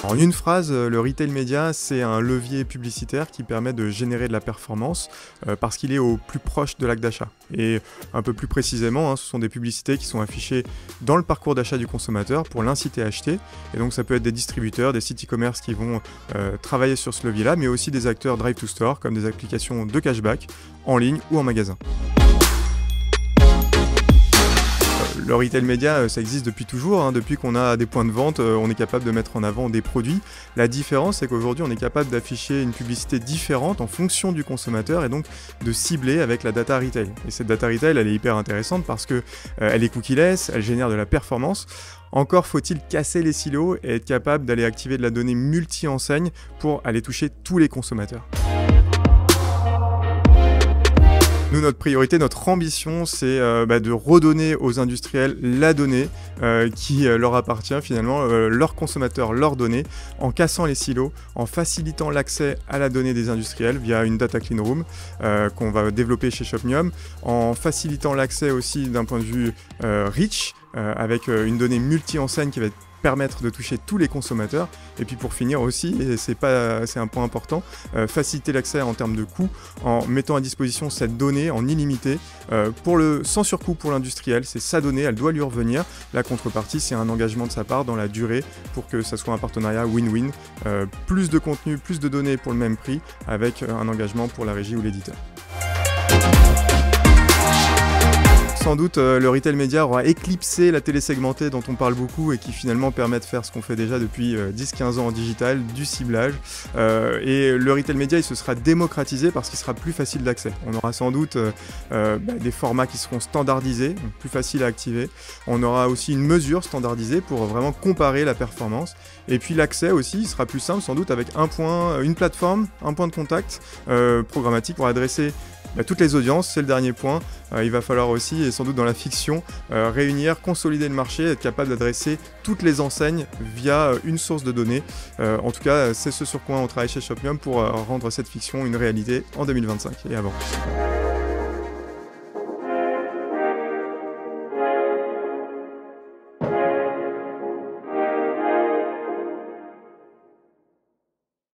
En une phrase, le retail média, c'est un levier publicitaire qui permet de générer de la performance parce qu'il est au plus proche de l'acte d'achat. Et un peu plus précisément, ce sont des publicités qui sont affichées dans le parcours d'achat du consommateur pour l'inciter à acheter. Et donc ça peut être des distributeurs, des sites e-commerce qui vont travailler sur ce levier-là, mais aussi des acteurs drive to store comme des applications de cashback en ligne ou en magasin. Le retail média, ça existe depuis toujours, depuis qu'on a des points de vente, on est capable de mettre en avant des produits. La différence, c'est qu'aujourd'hui, on est capable d'afficher une publicité différente en fonction du consommateur et donc de cibler avec la data retail. Et cette data retail, elle est hyper intéressante parce que elle est cookie-less, elle génère de la performance. Encore faut-il casser les silos et être capable d'aller activer de la donnée multi-enseigne pour aller toucher tous les consommateurs. Nous, notre priorité, notre ambition, c'est de redonner aux industriels la donnée qui leur appartient finalement, leurs consommateurs, leurs données, en cassant les silos, en facilitant l'accès à la donnée des industriels via une data clean room qu'on va développer chez Shopmium, en facilitant l'accès aussi d'un point de vue reach, avec une donnée multi-enseigne qui va permettre de toucher tous les consommateurs. Et puis pour finir aussi, et c'est un point important, faciliter l'accès en termes de coûts en mettant à disposition cette donnée en illimité sans surcoût pour l'industriel. C'est sa donnée, elle doit lui revenir. La contrepartie, c'est un engagement de sa part dans la durée pour que ça soit un partenariat win-win. Plus de contenu, plus de données pour le même prix avec un engagement pour la régie ou l'éditeur. Sans doute, le retail média aura éclipsé la télé segmentée dont on parle beaucoup et qui finalement permet de faire ce qu'on fait déjà depuis 10-15 ans en digital, du ciblage. Et le retail média, il se sera démocratisé parce qu'il sera plus facile d'accès. On aura sans doute des formats qui seront standardisés, donc plus faciles à activer. On aura aussi une mesure standardisée pour vraiment comparer la performance. Et puis l'accès aussi, il sera plus simple sans doute avec une plateforme, un point de contact programmatique pour adresser toutes les audiences. C'est le dernier point. Il va falloir aussi, et sans doute dans la fiction, réunir, consolider le marché, être capable d'adresser toutes les enseignes via une source de données. En tout cas, c'est ce sur quoi on travaille chez Shopmium pour rendre cette fiction une réalité en 2025 et avant.